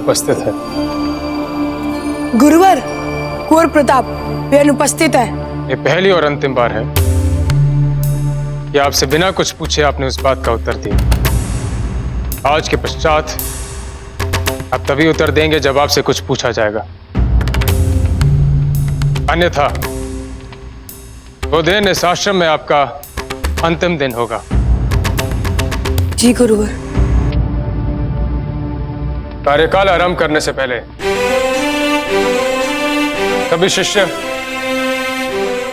अनुपस्थित है। गुरुवर, कुंवर प्रताप वे अनुपस्थित है। ये पहली और अंतिम बार है कि आपसे बिना कुछ पूछे आपने उस बात का उत्तर दिया। आज के पश्चात आप तभी उत्तर देंगे जब आपसे कुछ पूछा जाएगा, अन्यथा वो दिन इस आश्रम में आपका अंतिम दिन होगा। जी गुरुवर। कार्यकाल आरंभ करने से पहले सभी शिष्य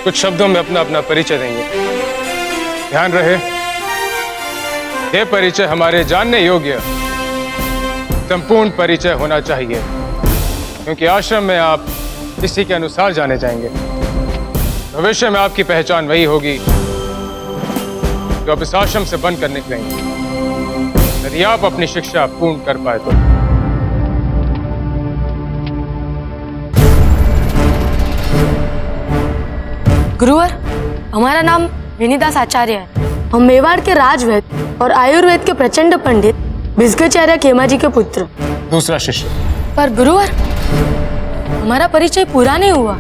कुछ शब्दों में अपना अपना परिचय देंगे। ध्यान रहे, यह परिचय हमारे जानने योग्य संपूर्ण परिचय होना चाहिए, क्योंकि आश्रम में आप इसी के अनुसार जाने जाएंगे। भविष्य में आपकी पहचान वही होगी जो आप इस आश्रम से बनकर निकलेंगे, यदि आप अपनी शिक्षा पूर्ण कर पाए तो। गुरुवर, हमारा नाम विनीदास आचार्य है। हम मेवाड़ के राजवैद्य और आयुर्वेद के प्रचंड पंडित भिस्गाचार्य खेमाजी के पुत्र। दूसरा शिष्य। पर गुरुवर, हमारा परिचय पूरा नहीं हुआ।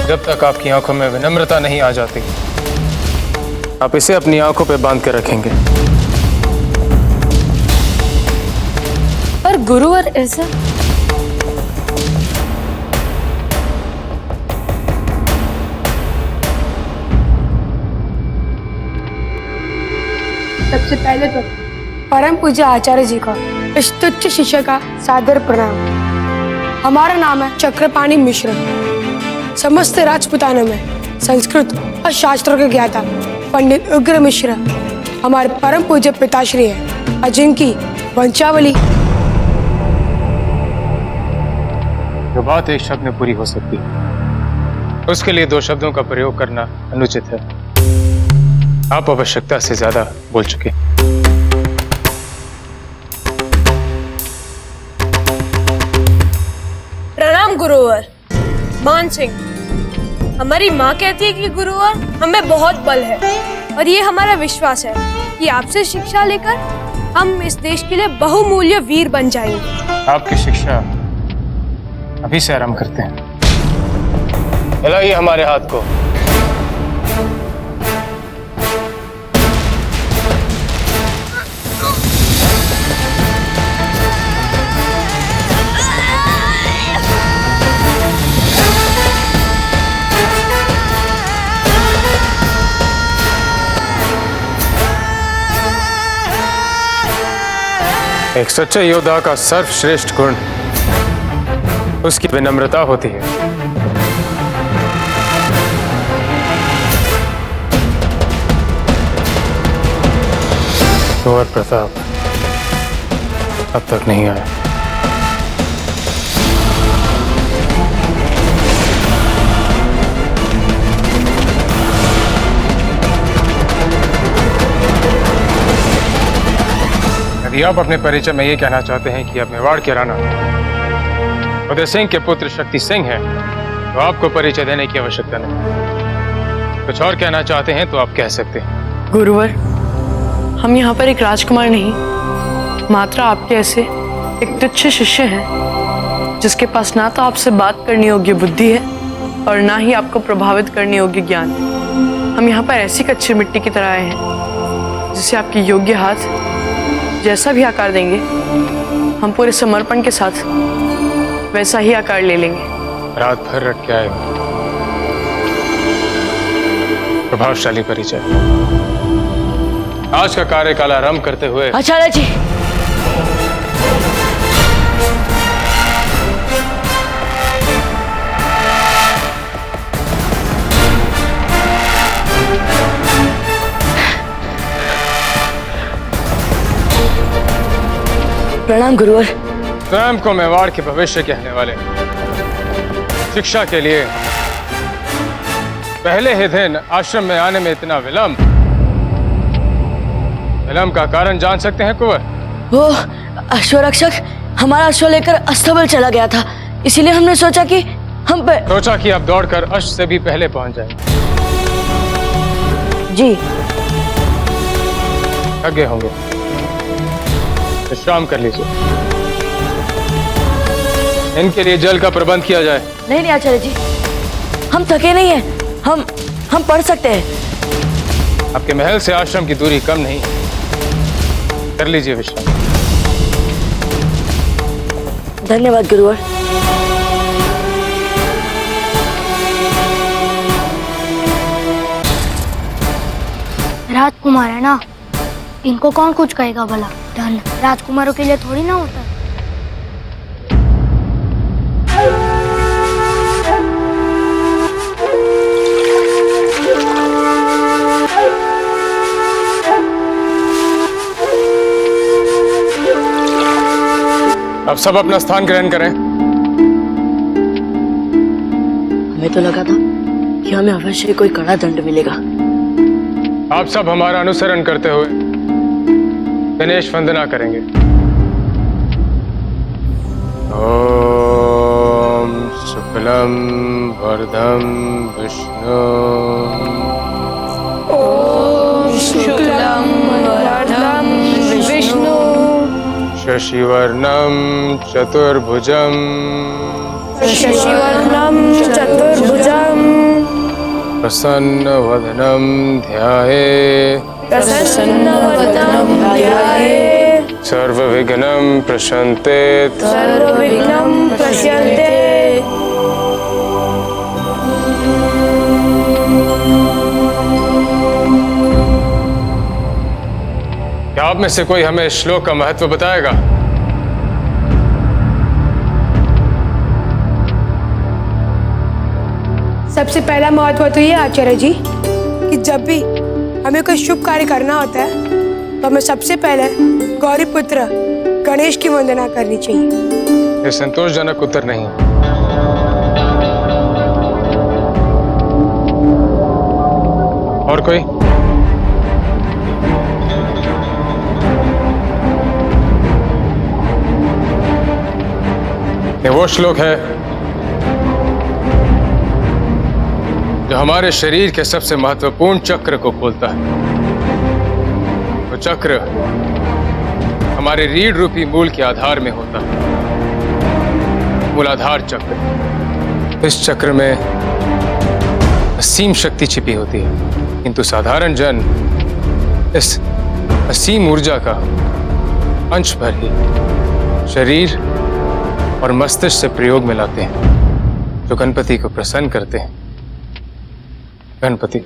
जब तक आपकी आंखों में विनम्रता नहीं आ जाती, आप इसे अपनी आंखों पे बांध के रखेंगे। पर गुरुवर, ऐसा सबसे पहले तो परम पूज्य आचार्य जी का इस तुच्छ शिष्य का सादर प्रणाम। हमारा नाम है चक्रपाणि मिश्र। समस्त राजपुताना में संस्कृत और शास्त्रों के ज्ञाता पंडित उग्र मिश्र हमारे परम पूज्य पिताश्री है, और जिनकी वंशावली जो बात एक शब्द में पूरी हो सकती है, उसके लिए दो शब्दों का प्रयोग करना अनुचित है। आप आवश्यकता से ज्यादा बोल चुके। प्रणाम गुरुवर। मान सिंह, हमारी माँ कहती है कि गुरुवर हमें बहुत बल है, और ये हमारा विश्वास है कि आपसे शिक्षा लेकर हम इस देश के लिए बहुमूल्य वीर बन जाएंगे। आपकी शिक्षा अभी से आरंभ करते हैं। हिलाइए हमारे हाथ को। एक सच्चे योद्धा का सर्वश्रेष्ठ गुण उसकी विनम्रता होती है। कुंवर प्रताप अब तक नहीं आया। यदि आप अपने परिचय में ये कहना चाहते हैं कि आप मेवाड़ के राणा उदय सिंह के पुत्र शक्ति सिंह हैं, तो आपको परिचय देने की आवश्यकता नहीं। कुछ और कहना चाहते हैं तो आप कह सकते हैं। गुरुवर, हम यहाँ पर एक राजकुमार नहीं, मात्र आपके ऐसे एक तुच्छ शिष्य हैं, जिसके पास ना तो आपसे बात करने योग्य बुद्धि है और ना ही आपको प्रभावित करने योग्य ज्ञान। हम यहाँ पर ऐसी कच्ची मिट्टी की तरह आए हैं, जिसे आपके योग्य हाथ जैसा भी आकार देंगे, हम पूरे समर्पण के साथ वैसा ही आकार ले लेंगे। रात भर रट के आए, प्रभावशाली परिचय। आज का कार्यकाल आरंभ करते हुए आचार्य जी, प्रणाम गुरुवर। स्वयं को मेवाड़ के भविष्य कहने वाले शिक्षा के लिए पहले ही दिन आश्रम में आने में इतना विलंब का कारण जान सकते हैं कुंवर? वो अश्वरक्षक हमारा अश्व लेकर अस्तबल चला गया था, इसीलिए हमने सोचा कि हम सोचा कि आप दौड़कर अश्व से भी पहले पहुंच जाएंगे। जी। थक गए होंगे, विश्राम कर लीजिए। इनके लिए जल का प्रबंध किया जाए। नहीं आचार्य जी, हम थके नहीं हैं। हम पढ़ सकते हैं। आपके महल से आश्रम की दूरी कम नहीं है। कर लीजिए विश्राम। धन्यवाद गुरुवर। राजकुमार है ना, इनको कौन कुछ कहेगा भला। धन राजकुमारों के लिए थोड़ी ना होता है। अब सब अपना स्थान ग्रहण करें। हमें तो लगा था कि हमें अवश्य कोई कड़ा दंड मिलेगा। आप सब हमारा अनुसरण करते हुए गणेश वंदना करेंगे। ओम शुक्लम वरदम विष्णु शुक्लम वरदं विष्णु शशिवर्णम चतुर्भुजम शशिवर्णं चतुर्भुजं प्रसन्नवदनं ध्यायेत् प्रसन्नवदनं ध्यायेत् सर्वविघ्नं प्रशन्तेत् सर्वविघ्नं प्रशन्तेत्। क्या आप में से कोई हमें इस श्लोक का महत्व बताएगा? सबसे पहला महत्व तो ये आचार्य जी कि जब भी हमें कोई शुभ कार्य करना होता है तो हमें सबसे पहले गौरी पुत्र गणेश की वंदना करनी चाहिए। ये संतोषजनक उत्तर नहीं है। और कोई? ये वो श्लोक है जो हमारे शरीर के सबसे महत्वपूर्ण चक्र को खोलता है। वो चक्र हमारे रीढ़ रूपी मूल के आधार में होता है, मूलाधार चक्र। इस चक्र में असीम शक्ति छिपी होती है, किंतु साधारण जन इस असीम ऊर्जा का अंश भर ही शरीर और मस्तिष्क से प्रयोग में लाते हैं, जो गणपति को प्रसन्न करते हैं। गणपति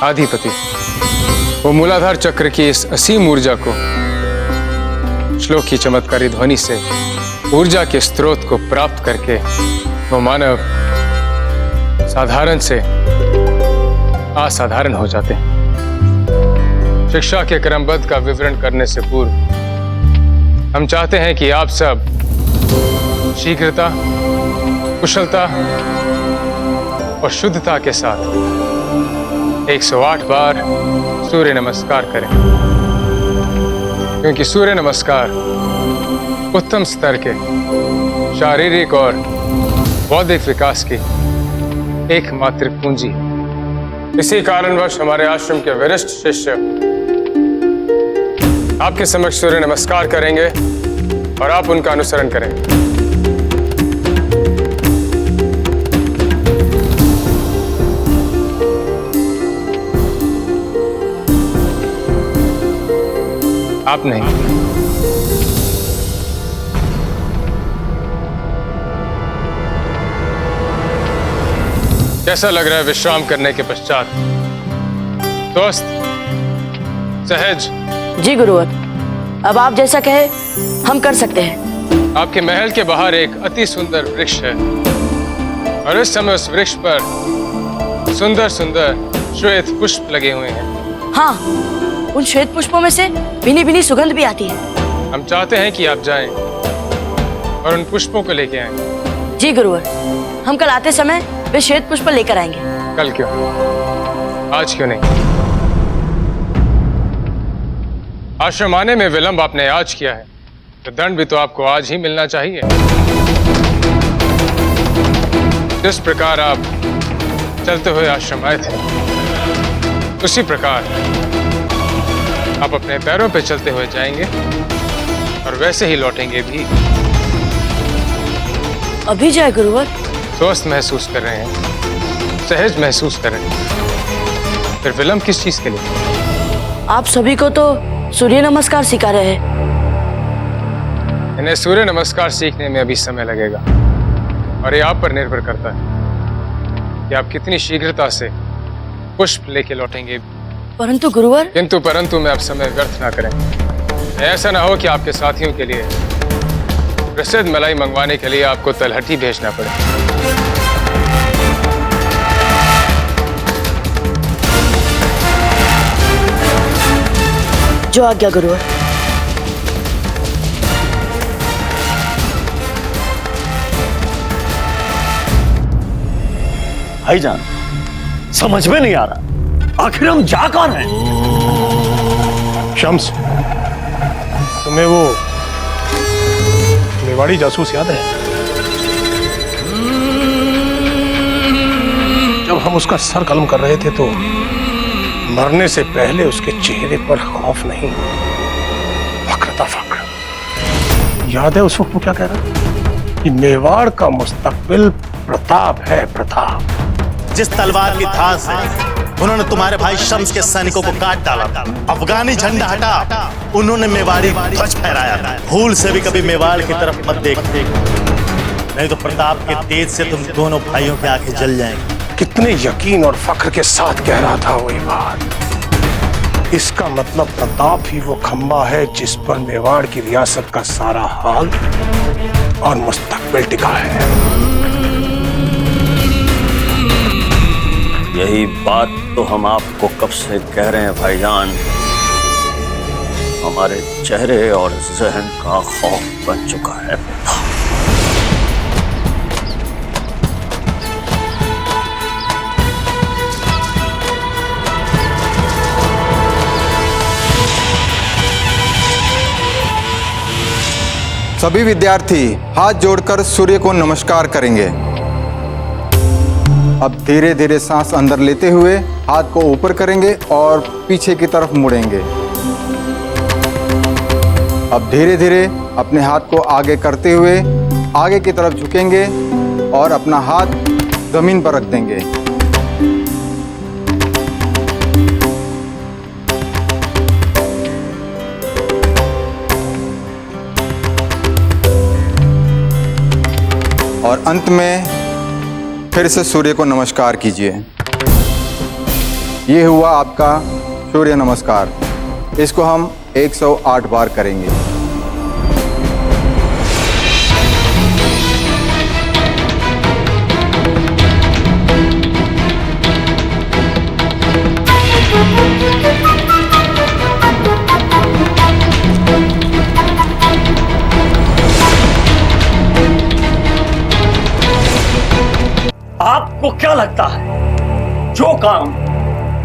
आधिपति वो मूलाधार चक्र की इस असीम ऊर्जा को श्लोक की चमत्कारी ध्वनि से ऊर्जा के स्रोत को प्राप्त करके वो मानव साधारण से असाधारण हो जाते हैं। शिक्षा के क्रमबद्ध का विवरण करने से पूर्व हम चाहते हैं कि आप सब शीघ्रता, कुशलता और शुद्धता के साथ 108 बार सूर्य नमस्कार करें, क्योंकि सूर्य नमस्कार उत्तम स्तर के शारीरिक और बौद्धिक विकास की एकमात्र कुंजी है। इसी कारणवश हमारे आश्रम के वरिष्ठ शिष्य आपके समक्ष सूर्य नमस्कार करेंगे और आप उनका अनुसरण करें। आप नहीं। कैसा लग रहा है विश्राम करने के पश्चात? स्वस्थ, सहज? जी गुरुवर, अब आप जैसा कहे हम कर सकते हैं। आपके महल के बाहर एक अति सुंदर वृक्ष है और इस समय उस वृक्ष पर सुंदर सुंदर श्वेत पुष्प लगे हुए हैं। हाँ, उन श्वेत पुष्पों में से भीनी भीनी सुगंध भी आती है। हम चाहते हैं कि आप जाएं और उन पुष्पों को लेके आएं। जी गुरुवर, हम कल आते समय वे श्वेत पुष्प लेकर आएंगे। कल क्यों, आज क्यों नहीं? आश्रम आने में विलंब आपने आज किया है, तो दंड भी तो आपको आज ही मिलना चाहिए। जिस प्रकार आप चलते हुए आश्रम आए थे, उसी प्रकार आप अपने पैरों पे चलते हुए जाएंगे और वैसे ही लौटेंगे भी। अभी जाए गुरुवर? स्वस्थ महसूस कर रहे हैं, सहज महसूस कर रहे हैं, फिर विलंब किस चीज के लिए? आप सभी को तो सूर्य नमस्कार सिखा रहे हैं। इन्हें सूर्य नमस्कार सीखने में अभी समय लगेगा और ये आप पर निर्भर करता है कि आप कितनी शीघ्रता से पुष्प लेके लौटेंगे। परंतु गुरुवर, किंतु परंतु में आप समय व्यर्थ ना करें। ऐसा ना हो कि आपके साथियों के लिए प्रसिद्ध मलाई मंगवाने के लिए आपको तलहटी भेजना पड़े। जो आज्ञा गुरुवर। भाईजान, समझ में नहीं आ रहा आखिर हम जा कहाँ रहे हैं? शम्स, तुम्हें वो मेवाड़ी जासूस याद है? जब हम उसका सर कलम कर रहे थे तो मरने से पहले उसके चेहरे पर खौफ नहीं, फक्र था, फक्र। याद है उस वक्त वो क्या कह रहा कि मेवाड़ का मुस्तकबिल प्रताप है, प्रताप। जिस तलवार की धार से उन्होंने तुम्हारे भाई शम्स के सैनिकों को काट डाला था, अफगानी झंडा हटा, उन्होंने मेवाड़ी ध्वज फहराया था। भूल से भी कभी मेवाड़ की तरफ मत देख, नहीं तो प्रताप के तेज से तुम दोनों भाइयों की आंखें जल जाएंगी। कितने यकीन और फख्र के साथ कह रहा था वो ये बात। इसका मतलब प्रताप ही वो खंबा है जिस पर मेवाड़ की रियासत का सारा हाल और मुस्तकबिल टिका है। यही बात तो हम आपको कब से कह रहे हैं भाईजान। हमारे चेहरे और जहन का खौफ बन चुका है प्रताप। सभी विद्यार्थी हाथ जोड़कर सूर्य को नमस्कार करेंगे। अब धीरे धीरे सांस अंदर लेते हुए हाथ को ऊपर करेंगे और पीछे की तरफ मुड़ेंगे। अब धीरे धीरे अपने हाथ को आगे करते हुए आगे की तरफ झुकेंगे और अपना हाथ जमीन पर रख देंगे। और अंत में फिर से सूर्य को नमस्कार कीजिए। ये हुआ आपका सूर्य नमस्कार। इसको हम 108 बार करेंगे। आपको क्या लगता है जो काम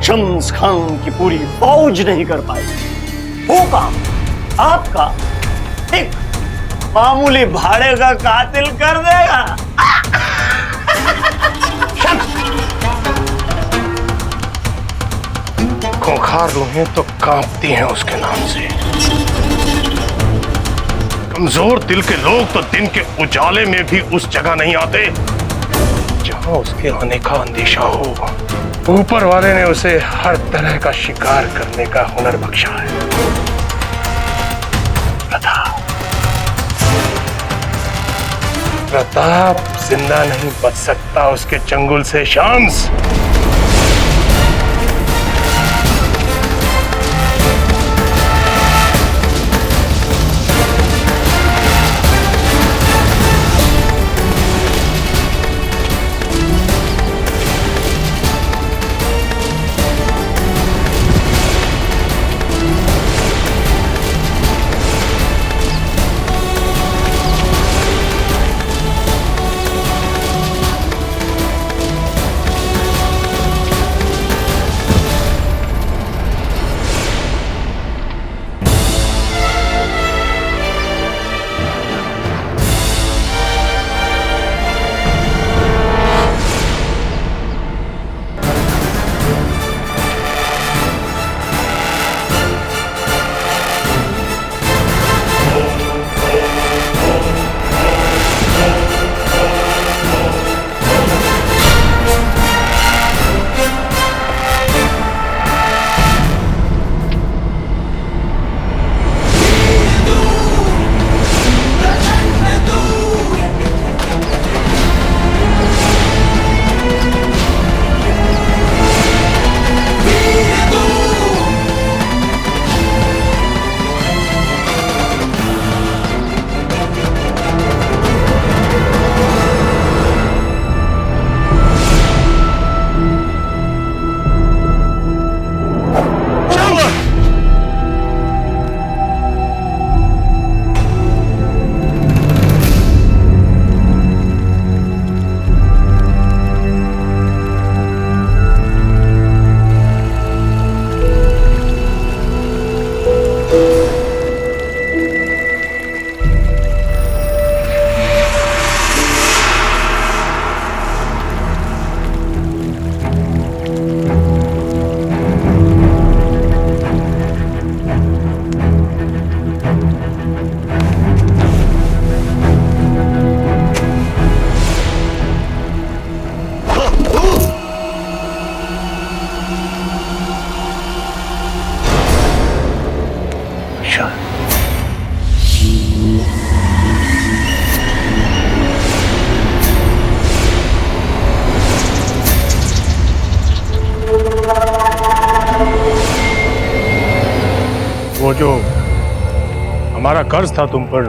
शम्स खान की पूरी फौज नहीं कर पाई, वो काम आपका एक मामूली भाड़े का कातिल कर देगा? खूंखार रूहें तो कांपती हैं उसके नाम से। कमजोर दिल के लोग तो दिन के उजाले में भी उस जगह नहीं आते जहां उसके आने का अंदेशा हो। ऊपर वाले ने उसे हर तरह का शिकार करने का हुनर बख्शा है। प्रताप जिंदा नहीं बच सकता उसके चंगुल से शम्स। वो जो हमारा कर्ज था तुम पर,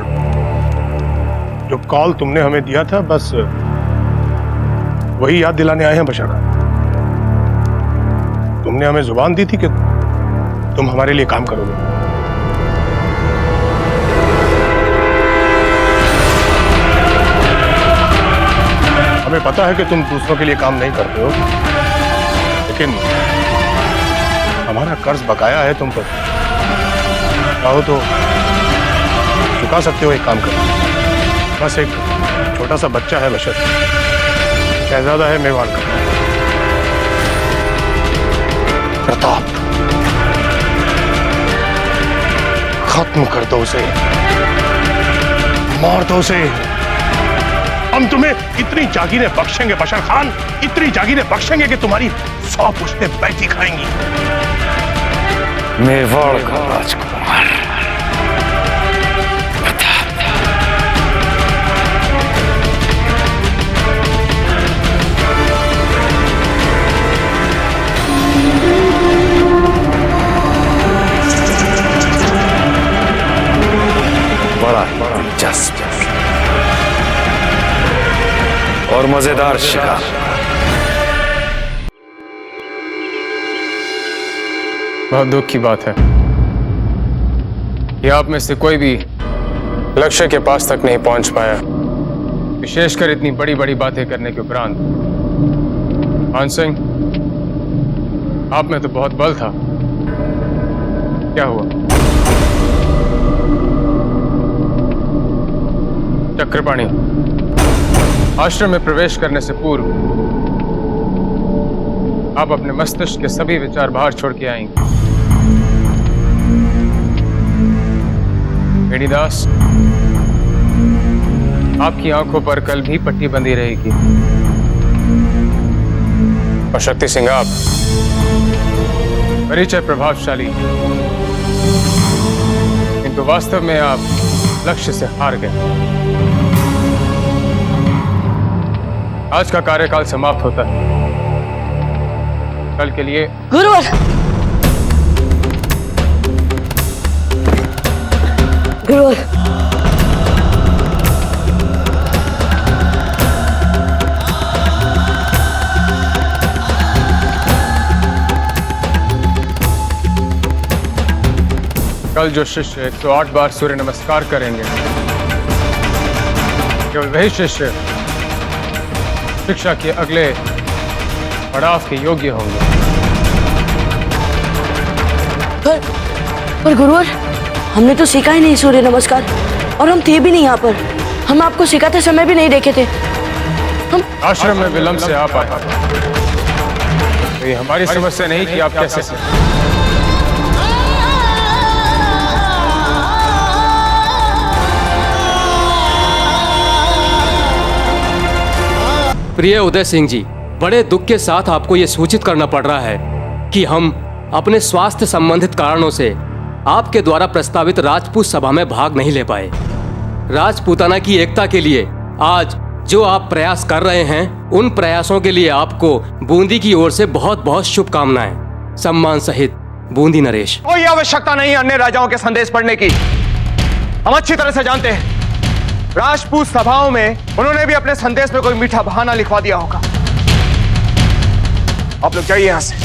जो कॉल तुमने हमें दिया था, बस वही याद दिलाने आए हैं बशर खान। तुमने हमें जुबान दी थी कि तुम हमारे लिए काम करोगे। हमें पता है कि तुम दूसरों के लिए काम नहीं करते हो, लेकिन हमारा कर्ज बकाया है तुम पर। चाहो तो चुका सकते हो, एक काम करो। बस एक छोटा सा बच्चा है बशर, शहजादा है मेवाड़ का, प्रताप। खत्म कर दो उसे, मार दो उसे। हम तुम्हें इतनी जागीरें बख्शेंगे बशर खान, इतनी जागीरें बख्शेंगे कि तुम्हारी 100 पुश्तें बैठी खाएंगी। मेवाड़ का राजकुमार बड़ा दिलचस्प और मजेदार शिकार। बहुत दुख की बात है कि आप में से कोई भी लक्ष्य के पास तक नहीं पहुंच पाया, विशेषकर इतनी बड़ी बड़ी बातें करने के उपरांत। मान सिंह, आप में तो बहुत बल था, क्या हुआ? चक्रपाणी, आश्रम में प्रवेश करने से पूर्व आप अपने मस्तिष्क के सभी विचार बाहर छोड़ के आएंगे। वेणीदास, आपकी आंखों पर कल भी पट्टी बंधी रहेगी। और शक्ति सिंह, आप परिचय प्रभावशाली, किंतु वास्तव में आप लक्ष्य से हार गए। आज का कार्यकाल समाप्त होता है। कल के लिए गुरुवर, गुरुवर, कल जो शिष्य 108 बार सूर्य नमस्कार करेंगे, केवल वही शिष्य शिक्षा के अगले पड़ाव के योग्य होंगे। पर गुरुवर, हमने तो सीखा ही नहीं सूर्य नमस्कार, और हम थे भी नहीं यहाँ पर। हम आपको सिखाते समय भी नहीं देखे थे। हम आश्रम में विलंब से आ पाए, तो ये हमारी समस्या नहीं कि आप कैसे। प्रिय उदय सिंह जी, बड़े दुख के साथ आपको ये सूचित करना पड़ रहा है कि हम अपने स्वास्थ्य संबंधित कारणों से आपके द्वारा प्रस्तावित राजपूत सभा में भाग नहीं ले पाए। राजपूताना की एकता के लिए आज जो आप प्रयास कर रहे हैं, उन प्रयासों के लिए आपको बूंदी की ओर से बहुत बहुत शुभकामनाएं। सम्मान सहित, बूंदी नरेश। कोई आवश्यकता नहीं अन्य राजाओं के संदेश पढ़ने की। हम अच्छी तरह से जानते हैं राजपूत सभाओं में उन्होंने भी अपने संदेश में कोई मीठा बहाना लिखवा दिया होगा। आप लोग जाइए यहां से।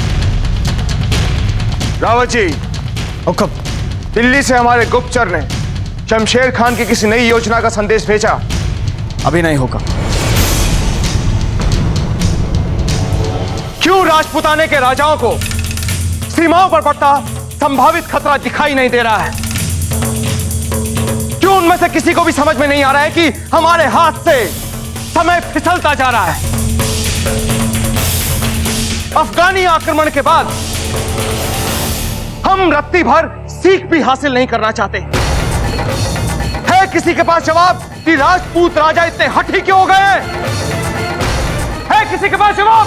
रावत जी, हुक्म। दिल्ली से हमारे गुप्तचर ने शमशेर खान की किसी नई योजना का संदेश भेजा। अभी नहीं होगा। क्यों राजपूताने के राजाओं को सीमाओं पर पड़ता संभावित खतरा दिखाई नहीं दे रहा है? क्यों उनमें से किसी को भी समझ में नहीं आ रहा है कि हमारे हाथ से समय फिसलता जा रहा है? अफगानी आक्रमण के बाद हम रत्ती भर सीख भी हासिल नहीं करना चाहते। है किसी के पास जवाब कि राजपूत राजा इतने हठी क्यों हो गए? है किसी के पास जवाब?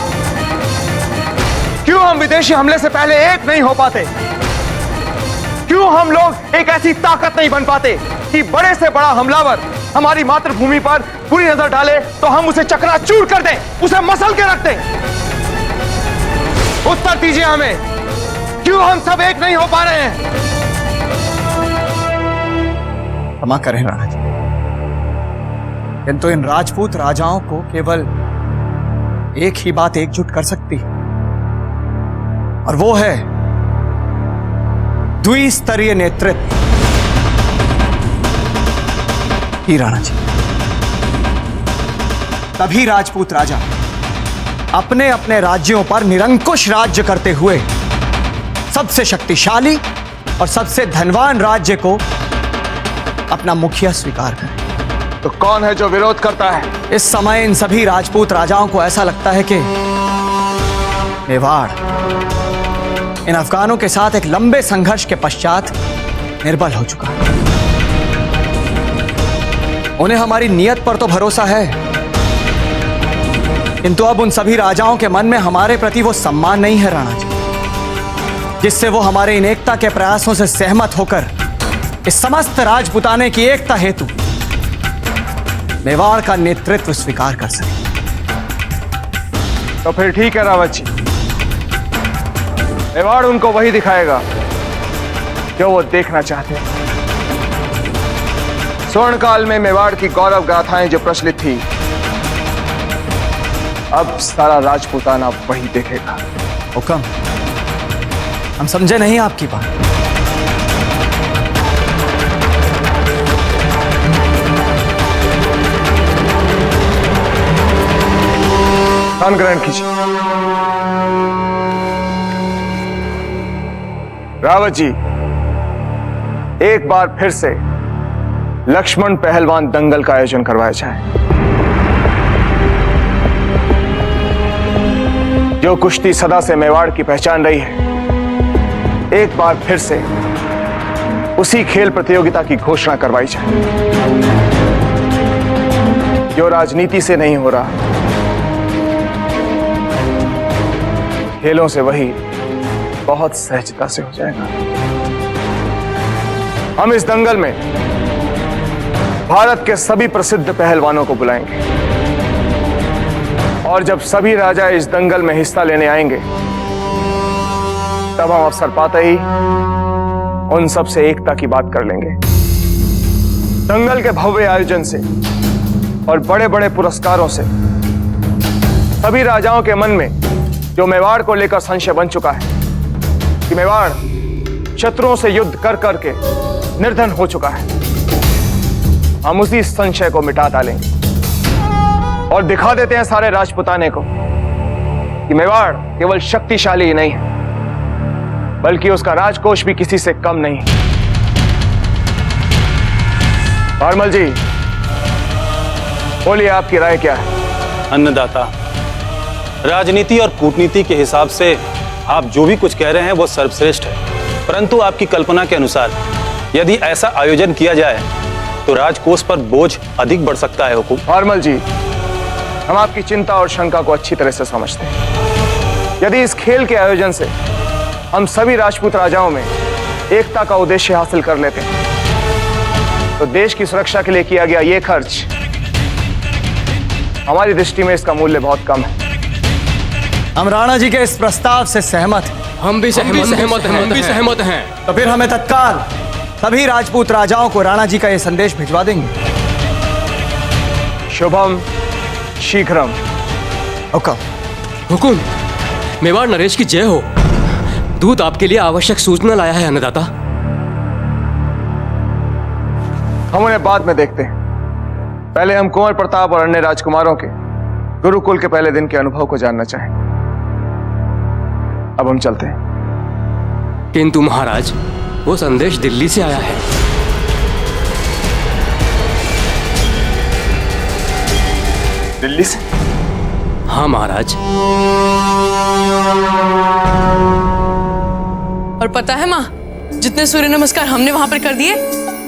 क्यों हम विदेशी हमले से पहले एक नहीं हो पाते? क्यों हम लोग एक ऐसी ताकत नहीं बन पाते कि बड़े से बड़ा हमलावर हमारी मातृभूमि पर बुरी नजर डाले तो हम उसे चकनाचूर कर दें, उसे मसल के रख दें? उत्तर दीजिए हमें, क्यों हम सब एक नहीं हो पा रहे हैं? क्षमा करें राणा जी, किंतु इन राजपूत राजाओं को केवल एक ही बात एकजुट कर सकती है, और वो है द्विस्तरीय नेतृत्व। ही राणा जी, तभी राजपूत राजा अपने अपने राज्यों पर निरंकुश राज्य करते हुए सबसे शक्तिशाली और सबसे धनवान राज्य को अपना मुखिया स्वीकार करें। तो कौन है जो विरोध करता है? इस समय इन सभी राजपूत राजाओं को ऐसा लगता है कि मेवाड़ इन अफगानों के साथ एक लंबे संघर्ष के पश्चात निर्बल हो चुका है। उन्हें हमारी नियत पर तो भरोसा है, किंतु अब उन सभी राजाओं के मन में हमारे प्रति वो सम्मान नहीं है राणा जी, जिससे वो हमारे इन एकता के प्रयासों से सहमत होकर इस समस्त राजपुताने की एकता हेतु मेवाड़ का नेतृत्व स्वीकार कर सके। तो फिर ठीक है रावत जी, मेवाड़ उनको वही दिखाएगा जो वो देखना चाहते हैं। स्वर्ण काल में मेवाड़ की गौरव गाथाएं जो प्रचलित थी, अब सारा राजपुताना वही देखेगा। हुक्म, हम समझे नहीं आपकी बात। स्थान ग्रहण कीजिए। रावत जी, एक बार फिर से लक्ष्मण पहलवान दंगल का आयोजन करवाया जाए। जो कुश्ती सदा से मेवाड़ की पहचान रही है, एक बार फिर से उसी खेल प्रतियोगिता की घोषणा करवाई जाए। जो राजनीति से नहीं हो रहा, खेलों से वही बहुत सहजता से हो जाएगा। हम इस दंगल में भारत के सभी प्रसिद्ध पहलवानों को बुलाएंगे, और जब सभी राजा इस दंगल में हिस्सा लेने आएंगे, तब हम अवसर पाते ही उन सब से एकता की बात कर लेंगे। दंगल के भव्य आयोजन से और बड़े बड़े पुरस्कारों से सभी राजाओं के मन में जो मेवाड़ को लेकर संशय बन चुका है कि मेवाड़ शत्रुओं से युद्ध कर करके निर्धन हो चुका है, हम उसी संशय को मिटा डालेंगे और दिखा देते हैं सारे राजपुताने को कि मेवाड़ केवल शक्तिशाली ही नहीं है, बल्कि उसका राजकोष भी किसी से कम नहीं है। भारमल जी, बोलिए, आपकी राय क्या है? अन्नदाता, राजनीति और कूटनीति के हिसाब से आप जो भी कुछ कह रहे हैं वो सर्वश्रेष्ठ है, परंतु आपकी कल्पना के अनुसार यदि ऐसा आयोजन किया जाए तो राजकोष पर बोझ अधिक बढ़ सकता है। हुकुम। भारमल जी, हम आपकी चिंता और शंका को अच्छी तरह से समझते हैं। यदि इस खेल के आयोजन से हम सभी राजपूत राजाओं में एकता का उद्देश्य हासिल कर लेते हैं, तो देश की सुरक्षा के लिए किया गया यह खर्च हमारी दृष्टि में इसका मूल्य बहुत कम है। हम राणा जी के इस प्रस्ताव से सहमत हैं। हम भी सहमत हैं। तो फिर हमें तत्काल सभी राजपूत राजाओं को राणा जी का यह संदेश भिजवा देंगे। शुभम शीघ्रम। हुकुम। मेवाड़ नरेश की जय हो। दूत आपके लिए आवश्यक सूचना लाया है अन्नदाता। हम उन्हें बाद में देखते हैं, पहले हम कुंवर प्रताप और अन्य राजकुमारों के गुरुकुल के पहले दिन के अनुभव को जानना चाहेंगे। अब हम चलते हैं। किंतु महाराज, वो संदेश दिल्ली से आया है। दिल्ली से? हाँ महाराज। और पता है माँ, जितने सूर्य नमस्कार हमने वहां पर कर दिए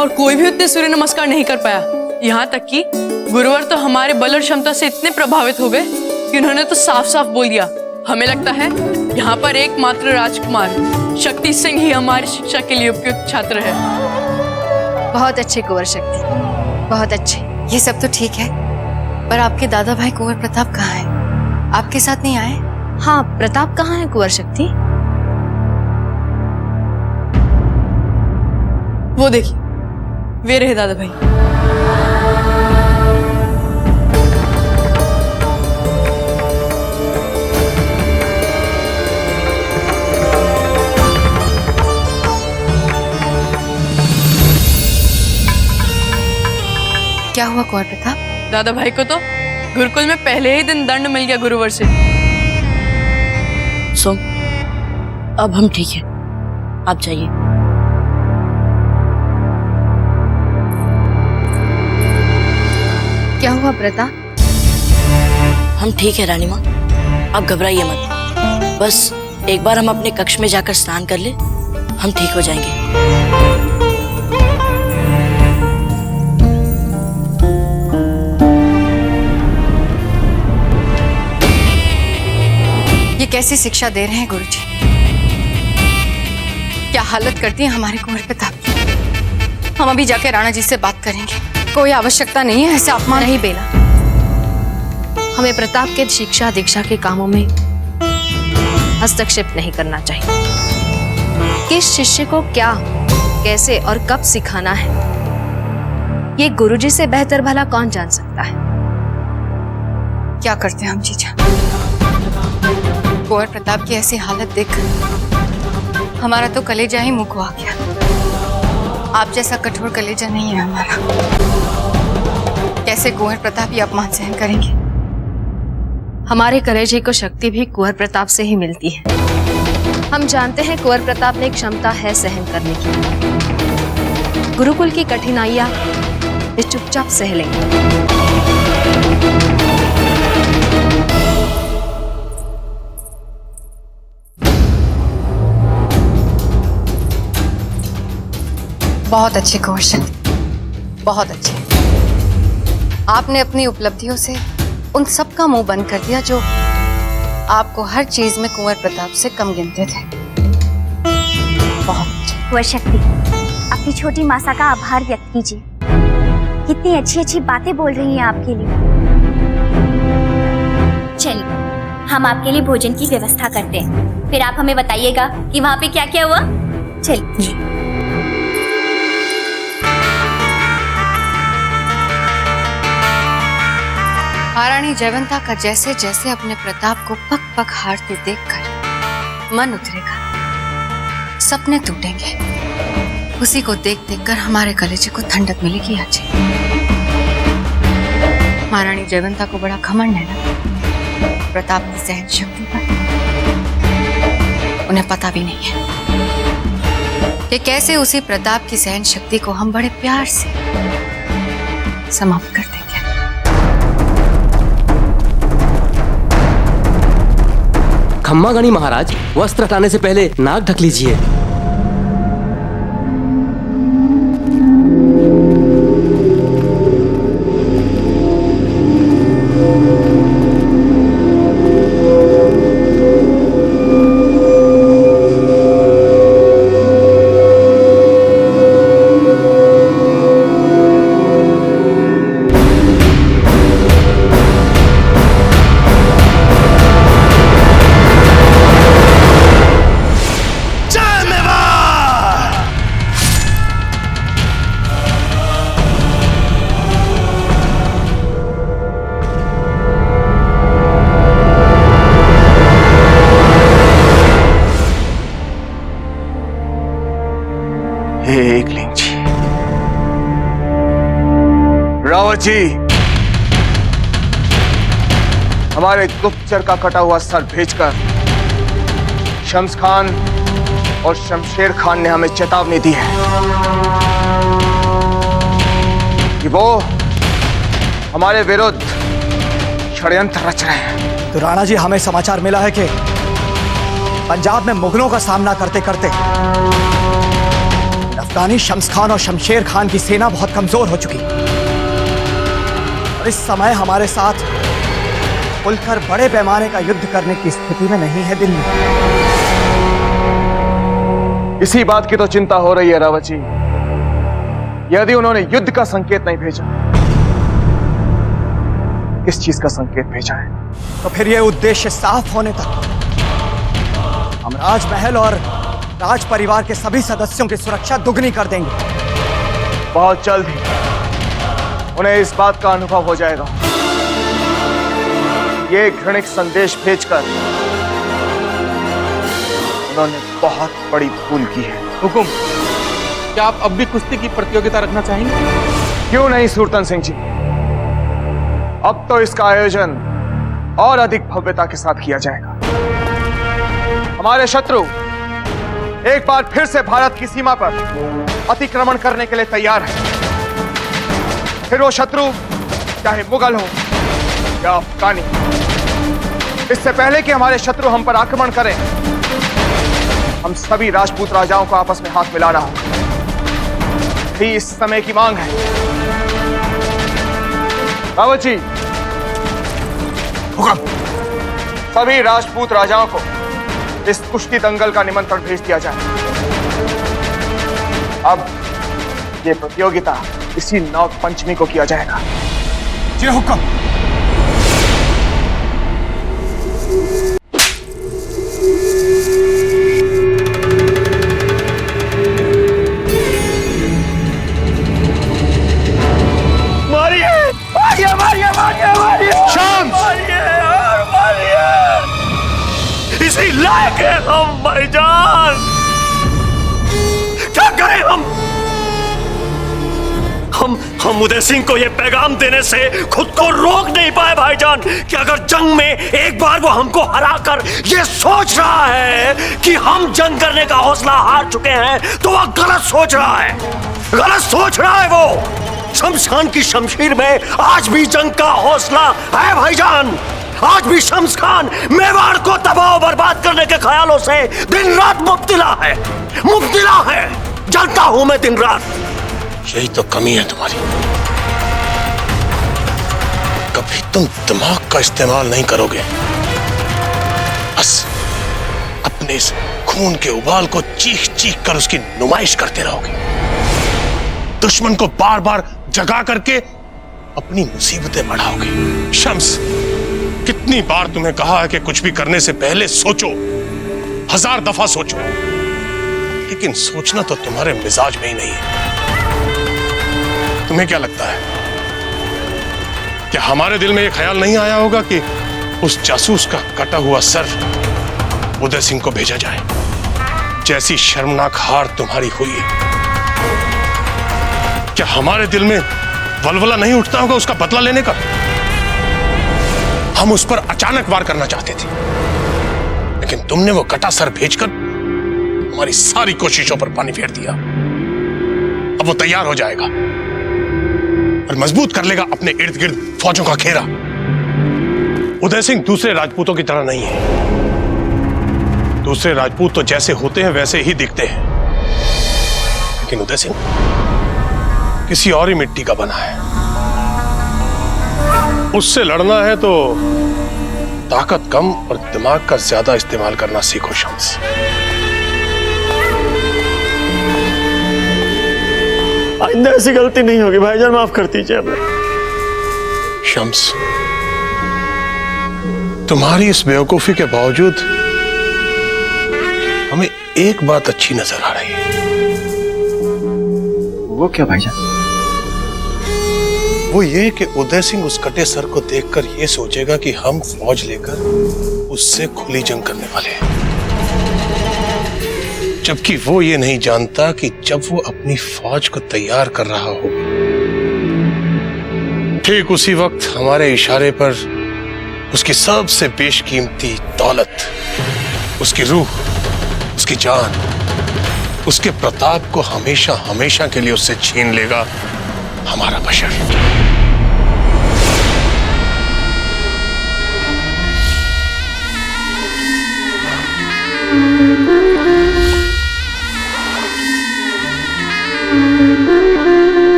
और कोई भी उतने सूर्य नमस्कार नहीं कर पाया। यहाँ तक कि गुरुवर तो हमारे बल और क्षमता से इतने प्रभावित हो गए कि उन्होंने तो साफ साफ बोल दिया, हमें लगता है यहाँ पर एकमात्र राजकुमार शक्ति सिंह ही हमारी शिक्षा के लिए उपयुक्त छात्र है। बहुत अच्छे कुंवर शक्ति, बहुत अच्छे। ये सब तो ठीक है, पर आपके दादा भाई कुंवर प्रताप कहाँ हैं? आपके साथ नहीं आए? हाँ, प्रताप कहाँ है कुंवर शक्ति? वो देखिए, वे रहे दादा भाई। क्या हुआ कुंवर प्रताप? दादा भाई को तो गुरुकुल में पहले ही दिन दंड मिल गया गुरुवर से। सोम, अब हम ठीक है, आप जाइए। क्या हुआ प्रताप? हम ठीक है रानी माँ, आप घबराइए मत। बस एक बार हम अपने कक्ष में जाकर स्नान कर ले, हम ठीक हो जाएंगे। ये कैसी शिक्षा दे रहे हैं गुरुजी? क्या हालत करती है हमारे कुंवर प्रताप की? हम अभी जाके राणा जी से बात करेंगे। कोई आवश्यकता नहीं है ऐसे अपमान। नहीं बेला, हमें प्रताप के शिक्षा दीक्षा के कामों में हस्तक्षेप नहीं करना चाहिए। किस शिष्य को क्या, कैसे और कब सिखाना है, ये गुरुजी से बेहतर भला कौन जान सकता है। क्या करते हैं हम जीजा? कुंवर प्रताप की ऐसी हालत देखकर हमारा तो कलेजा ही मुँह आ गया। आप जैसा कठोर कलेजा नहीं है हमारा। कैसे कुंवर प्रताप ये अपमान सहन करेंगे? हमारे कलेजे को शक्ति भी कुंवर प्रताप से ही मिलती है। हम जानते हैं कुंवर प्रताप में क्षमता है सहन करने की। गुरुकुल की कठिनाइयां वे चुपचाप सह लेंगे। बहुत अच्छे कुंवर शक्ति, बहुत अच्छे। आपने अपनी उपलब्धियों से उन सब का मुंह बंद कर दिया जो आपको हर चीज में कुंवर प्रताप से कम गिनते थे। बहुत अच्छे। कुंवर शक्ति, अपनी छोटी मासा का आभार व्यक्त कीजिए। कितनी अच्छी अच्छी बातें बोल रही हैं आपके लिए। चलिए, हम आपके लिए भोजन की व्यवस्था करते हैं, फिर आप हमें बताइएगा कि वहाँ पे क्या क्या हुआ। चलिए। महारानी जयवंता का जैसे जैसे अपने प्रताप को पग पग हारते देखकर मन उतरेगा, सपने टूटेंगे। उसी को देख देख कर हमारे कलेजे को ठंडक मिलेगी। आज महारानी जयवंता को बड़ा घमंड है ना प्रताप की सहन शक्ति पर। उन्हें पता भी नहीं है कि कैसे उसी प्रताप की सहन शक्ति को हम बड़े प्यार से समाप्त कर देंगे। खम्मागणी महाराज, वस्त्र हटाने से पहले नाक ढक लीजिए। एकलिंग जी, रावत जी, हमारे गुप्तचर का कटा हुआ सर भेजकर शम्स खान और शमशेर खान ने हमें चेतावनी दी है कि वो हमारे विरुद्ध षड्यंत्र रच रहे हैं। तो राणा जी, हमें समाचार मिला है कि पंजाब में मुगलों का सामना करते करते अफगानी शम्स खान और शमशेर खान की सेना बहुत कमजोर हो चुकी और इस समय हमारे साथ खुलकर बड़े पैमाने का युद्ध करने की स्थिति में नहीं है दिल्ली। इसी बात की तो चिंता हो रही है रावत जी। यदि उन्होंने युद्ध का संकेत नहीं भेजा, किस चीज का संकेत भेजा है, तो फिर यह उद्देश्य साफ होने तक हम राजमहल और राज परिवार के सभी सदस्यों की सुरक्षा दुगनी कर देंगे। बहुत जल्द ही उन्हें इस बात का अनुभव हो जाएगा, ये घृणित संदेश भेजकर उन्होंने बहुत बड़ी भूल की है। हुकुम, क्या आप अब भी कुश्ती की प्रतियोगिता रखना चाहेंगे? क्यों नहीं सूरतन सिंह जी, अब तो इसका आयोजन और अधिक भव्यता के साथ किया जाएगा। हमारे शत्रु एक बार फिर से भारत की सीमा पर अतिक्रमण करने के लिए तैयार है। फिर वो शत्रु चाहे मुगल हो या अफगानी, इससे पहले कि हमारे शत्रु हम पर आक्रमण करें, हम सभी राजपूत राजाओं को आपस में हाथ मिलाना होगा। यही इस समय की मांग है। रावत जी, हुक्म, सभी राजपूत राजाओं को इस कुश्ती दंगल का निमंत्रण भेज दिया जाए। अब ये प्रतियोगिता इसी नाग पंचमी को किया जाएगा। जी हुक्म। इसी लायक है हम भाईजान। क्या करें हम उदय सिंह को यह पैगाम देने से खुद को रोक नहीं पाए भाईजान कि अगर जंग में एक बार वो हमको हराकर ये सोच रहा है कि हम जंग करने का हौसला हार चुके हैं, तो वह गलत सोच रहा है, गलत सोच रहा है। वो शमशान की शमशीर में आज भी जंग का हौसला है भाईजान। आज भी शम्स खान मेवाड़ को तबाह बर्बाद करने के ख्यालों से दिन रात मुब्तिला है। जलता हूं मैं दिन रात। यही तो कमी है तुम्हारी, कभी तुम दिमाग का इस्तेमाल नहीं करोगे, बस अपने इस खून के उबाल को चीख चीख कर उसकी नुमाइश करते रहोगे। दुश्मन को बार बार जगा करके अपनी मुसीबतें बढ़ाओगे। शम्स, कितनी बार तुम्हें कहा है कि कुछ भी करने से पहले सोचो, 1000 दफा सोचो, लेकिन सोचना तो तुम्हारे मिजाज में ही नहीं है। तुम्हें क्या लगता है, क्या हमारे दिल में यह ख्याल नहीं आया होगा कि उस जासूस का कटा हुआ सर उदय सिंह को भेजा जाए? जैसी शर्मनाक हार तुम्हारी हुई है, क्या हमारे दिल में वलवला नहीं उठता होगा उसका बदला लेने का? हम उस पर अचानक वार करना चाहते थे, लेकिन तुमने वो कटा सर भेजकर हमारी सारी कोशिशों पर पानी फेर दिया। अब वो तैयार हो जाएगा और मजबूत कर लेगा अपने इर्द गिर्द फौजों का घेरा। उदय सिंह दूसरे राजपूतों की तरह नहीं है। दूसरे राजपूत तो जैसे होते हैं वैसे ही दिखते हैं, लेकिन उदय सिंह किसी और ही मिट्टी का बना है। उससे लड़ना है तो ताकत कम और दिमाग का ज्यादा इस्तेमाल करना सीखो शम्स। आइंदा ऐसी गलती नहीं होगी भाईजान, माफ कर दीजिए हमें। शम्स, तुम्हारी इस बेवकूफी के बावजूद हमें एक बात अच्छी नजर आ रही है। वो क्या भाईजान? वो ये कि उदय सिंह उस कटे सर को देखकर ये सोचेगा कि हम फौज लेकर उससे खुली जंग करने वाले हैं, जबकि वो ये नहीं जानता कि जब वो अपनी फौज को तैयार कर रहा हो, ठीक उसी वक्त हमारे इशारे पर उसकी सबसे बेशकीमती दौलत, उसकी रूह, उसकी जान, उसके प्रताप को हमेशा हमेशा के लिए उससे छीन लेगा हमारा बशर।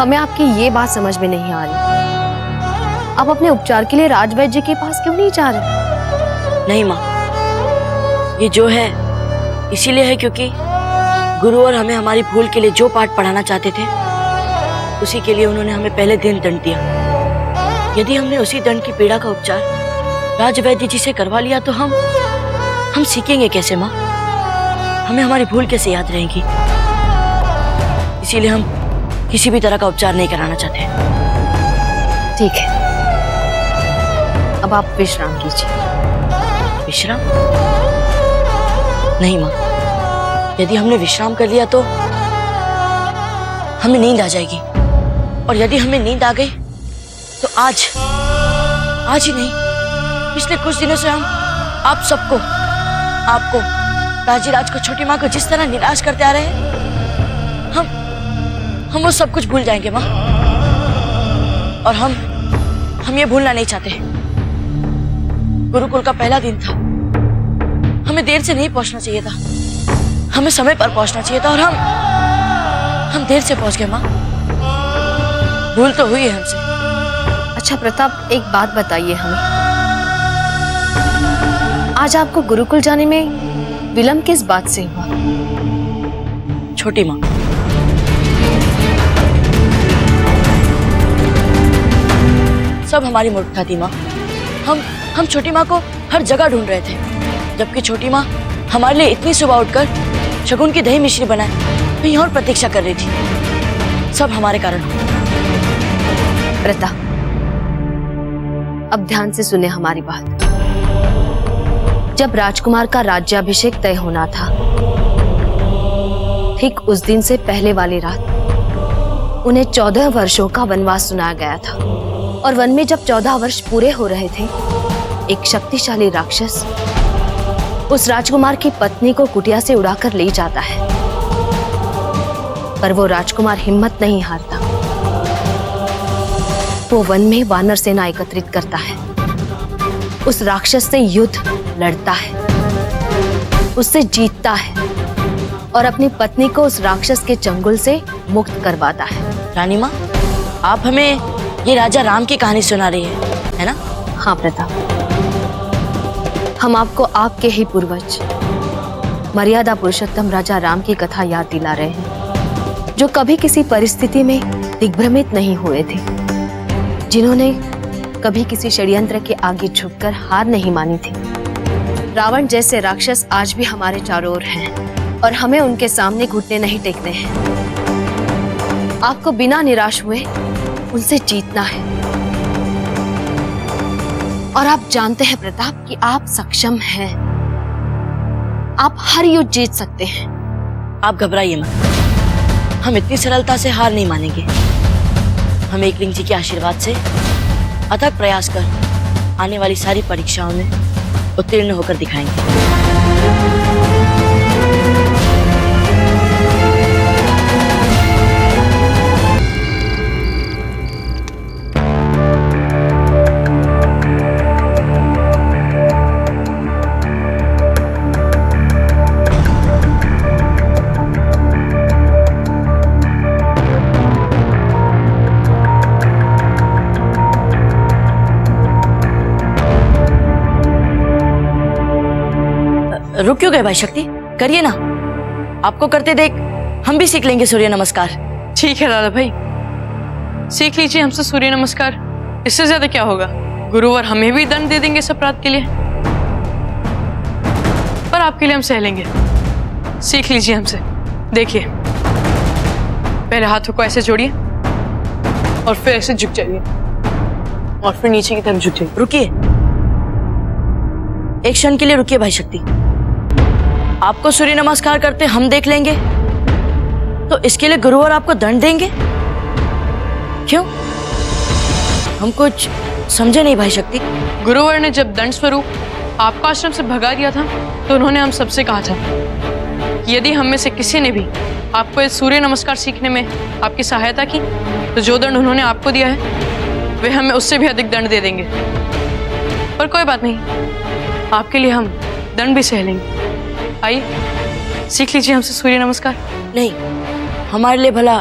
हमें आपकी ये बात समझ में नहीं आ रही। आप अपने उपचार के लिए राजवैद्य जी के पास क्यों नहीं जा रहे? नहीं माँ, ये जो है इसीलिए है क्योंकि गुरु और हमें हमारी भूल के लिए जो पाठ पढ़ाना चाहते थे उसी के लिए उन्होंने हमें पहले दिन दंड दिया। यदि हमने उसी दंड की पीड़ा का उपचार राजवैद्य जी से करवा लिया तो हम सीखेंगे कैसे माँ? हमें हमारी भूल कैसे याद रहेगी? इसीलिए हम किसी भी तरह का उपचार नहीं कराना चाहते। ठीक है, अब आप विश्राम कीजिए। विश्राम? नहीं माँ, यदि हमने विश्राम कर लिया तो हमें नींद आ जाएगी, और यदि हमें नींद आ गई तो आज ही नहीं, पिछले कुछ दिनों से हम आप सबको, आपको, राजीराज को, छोटी माँ को जिस तरह निराश करते आ रहे हैं, हम वो सब कुछ भूल जाएंगे माँ। और हम ये भूलना नहीं चाहते। गुरुकुल का पहला दिन था, हमें देर से नहीं पहुंचना चाहिए था, हमें समय पर पहुंचना चाहिए था, और हम देर से पहुंच गए माँ। भूल तो हुई है हमसे। अच्छा प्रताप, एक बात बताइए हमें, आज आपको गुरुकुल जाने में विलंब किस बात से हुआ? छोटी माँ, सब हमारी मूर्खता थी माँ। हम छोटी माँ को हर जगह ढूंढ रहे थे, जबकि छोटी माँ हमारे लिए इतनी सुबह उठकर शगुन की दही मिश्री बनाए कहीं और प्रतीक्षा कर रही थी। सब हमारे कारण। प्रताप, अब ध्यान से सुने हमारी बात। जब राजकुमार का राज्याभिषेक तय होना था, ठीक उस दिन से पहले वाली रात उन्हें 14 वर्षों का वनवास सुनाया गया था। और वन में जब 14 वर्ष पूरे हो रहे थे, एक शक्तिशाली राक्षस उस राजकुमार की पत्नी को कुटिया से उड़ाकर ले जाता है। पर वो राजकुमार हिम्मत नहीं हारता। वो वन में वानर सेना एकत्रित करता है, उस राक्षस से युद्ध लड़ता है, उससे जीतता है और अपनी पत्नी को उस राक्षस के चंगुल से मुक्त करवाता है। रानी माँ, आप हमें ये राजा राम की कहानी सुना रही है ना? हाँ प्रताप, हम आपको आपके ही पूर्वज मर्यादा पुरुषोत्तम राजा राम की कथा याद दिला रहे हैं, जो कभी किसी परिस्थिति में दिग्भ्रमित नहीं हुए थे, जिन्होंने कभी किसी षड्यंत्र के आगे झुककर हार नहीं मानी थी। रावण जैसे राक्षस आज भी हमारे चारों ओर हैं और हमें उनके सामने घुटने नहीं टेकने हैं। आपको बिना निराश हुए उनसे जीतना है। और आप जानते हैं प्रताप कि आप सक्षम हैं। आप हर युद्ध जीत सकते हैं। आप घबराइए मत, हम इतनी सरलता से हार नहीं मानेंगे। हम एकलिंग जी के आशीर्वाद से अथक प्रयास कर आने वाली सारी परीक्षाओं में उत्तीर्ण होकर दिखाएंगे। रुक क्यों गए भाई शक्ति? करिए ना, आपको करते देख हम भी सीख लेंगे सूर्य नमस्कार। ठीक है दादा भाई, सीख लीजिए हमसे सूर्य नमस्कार। इससे ज्यादा क्या होगा? गुरुवर हमें भी दंड दे देंगे इस अपराध के लिए, पर आपके लिए हम सह लेंगे। सीख लीजिए हमसे। देखिए, पहले हाथों को ऐसे जोड़िए और फिर ऐसे झुक जाइए और फिर नीचे की तरफ झुक जाइए। रुकिए, एक क्षण के लिए रुकिए भाई शक्ति। आपको सूर्य नमस्कार करते हम देख लेंगे तो इसके लिए गुरुवर आपको दंड देंगे? क्यों? हम कुछ समझे नहीं भाई शक्ति। गुरुवर ने जब दंड स्वरूप आपको आश्रम से भगा दिया था तो उन्होंने हम सबसे कहा था कि यदि हम में से किसी ने भी आपको इस सूर्य नमस्कार सीखने में आपकी सहायता की तो जो दंड उन्होंने आपको दिया है वे हमें उससे भी अधिक दंड दे देंगे। पर कोई बात नहीं, आपके लिए हम दंड भी सह लेंगे। आइए सीख लीजिए हमसे सूर्य नमस्कार। नहीं, हमारे लिए भला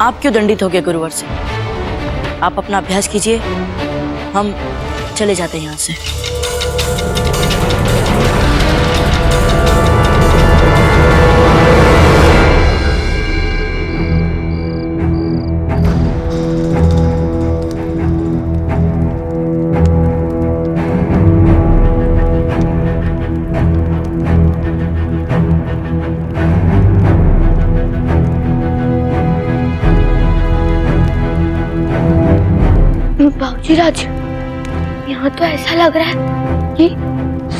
आप क्यों दंडित हो गए गुरुवर से? आप अपना अभ्यास कीजिए, हम चले जाते हैं यहाँ से। बाबूजी राज, यहाँ तो ऐसा लग रहा है कि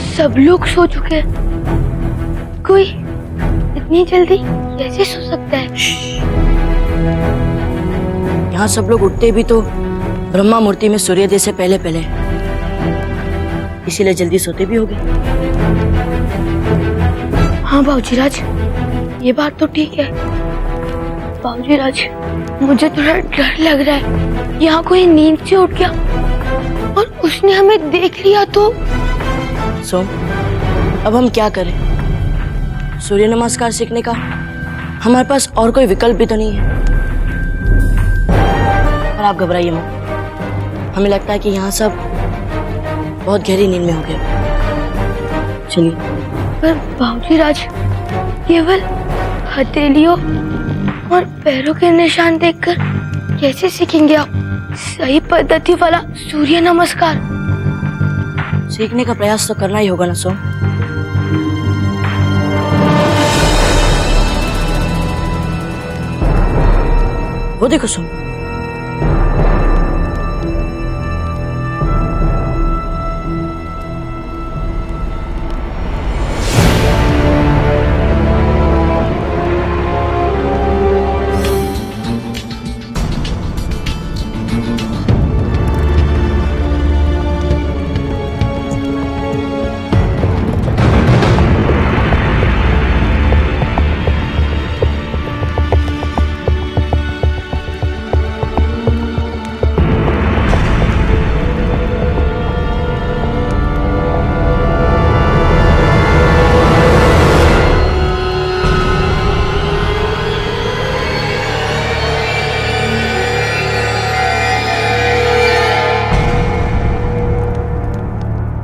सब लोग सो चुके हैं। कोई इतनी जल्दी कैसे सो सकता है? यहाँ सब लोग उठते भी तो ब्रह्मा मूर्ति में सूर्योदय से पहले पहले, इसीलिए जल्दी सोते भी होंगे। हाँ बाबूजी राज, ये बात तो ठीक है। बाबूजी राज, मुझे थोड़ा डर लग रहा है। यहाँ कोई नींद से उठ गया और उसने हमें देख लिया तो? सोम, अब हम क्या करें? सूर्य नमस्कार सीखने का हमारे पास और कोई विकल्प भी तो नहीं है। और आप घबराइए मत, हमें लगता है कि यहाँ सब बहुत गहरी नींद में हो गए। चलिए। पर बाबूजी राज, केवल हथेलियों और पैरों के निशान देखकर कैसे सीखेंगे आप सही पद्धति वाला सूर्य नमस्कार? सीखने का प्रयास तो करना ही होगा ना सोम। वो देखो सोम,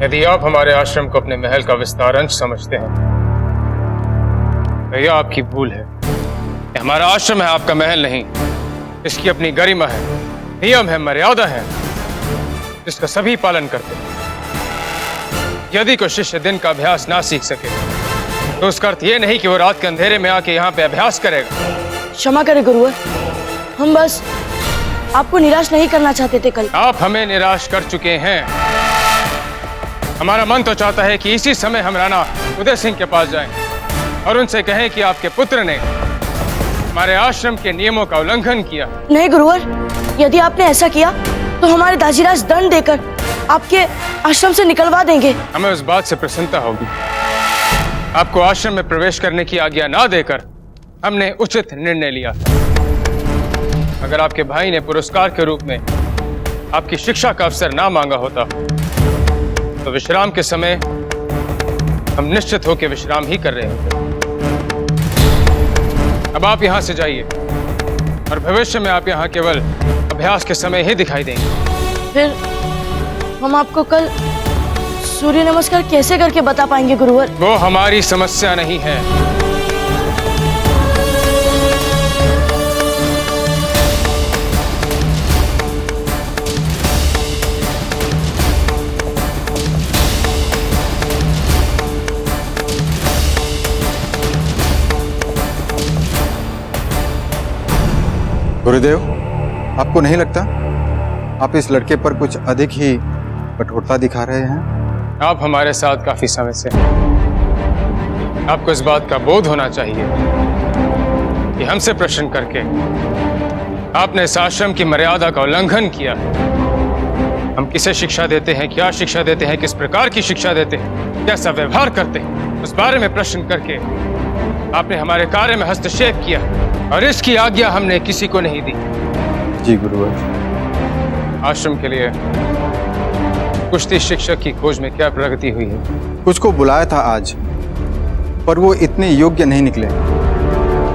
यदि आप हमारे आश्रम को अपने महल का विस्तार अंश समझते हैं तो यह आपकी भूल है। यह हमारा आश्रम है, आपका महल नहीं। इसकी अपनी गरिमा है, नियम है, मर्यादा है, जिसका सभी पालन करते हैं। यदि कोई शिष्य दिन का अभ्यास ना सीख सके तो उसका अर्थ यह नहीं कि वो रात के अंधेरे में आके यहाँ पे अभ्यास करेगा। क्षमा करें गुरुवर, हम बस आपको निराश नहीं करना चाहते थे। कल आप हमें निराश कर चुके हैं। हमारा मन तो चाहता है कि इसी समय हम राणा उदय सिंह के पास जाएं और उनसे कहें कि आपके पुत्र ने हमारे आश्रम के नियमों का उल्लंघन किया। नहीं गुरुवर, यदि आपने ऐसा किया तो हमारे दाजीराज दंड देकर आपके आश्रम से निकलवा देंगे। हमें उस बात से प्रसन्नता होगी। आपको आश्रम में प्रवेश करने की आज्ञा ना देकर हमने उचित निर्णय लिया। अगर आपके भाई ने पुरस्कार के रूप में आपकी शिक्षा का अवसर ना मांगा होता तो विश्राम के समय हम निश्चित होकर विश्राम ही कर रहे होते। अब आप यहां से जाइए और भविष्य में आप यहां केवल अभ्यास के समय ही दिखाई देंगे। फिर हम आपको कल सूर्य नमस्कार कैसे करके बता पाएंगे गुरुवर? वो हमारी समस्या नहीं है। गुरुदेव, आपको नहीं लगता आप इस लड़के पर कुछ अधिक ही कठोरता दिखा रहे हैं? आप हमारे साथ काफी समय से हैं। आपको इस बात का बोध होना चाहिए कि हमसे प्रश्न करके आपने इस आश्रम की मर्यादा का उल्लंघन किया। हम किसे शिक्षा देते हैं, क्या शिक्षा देते हैं, किस प्रकार की शिक्षा देते हैं, कैसा व्यवहार करते हैं, उस बारे में प्रश्न करके आपने हमारे कार्य में हस्तक्षेप किया और इसकी आज्ञा हमने किसी को नहीं दी। जी गुरुवर। आश्रम के लिए कुश्ती शिक्षक की खोज में क्या प्रगति हुई है? कुछ को बुलाया था आज, पर वो इतने योग्य नहीं निकले,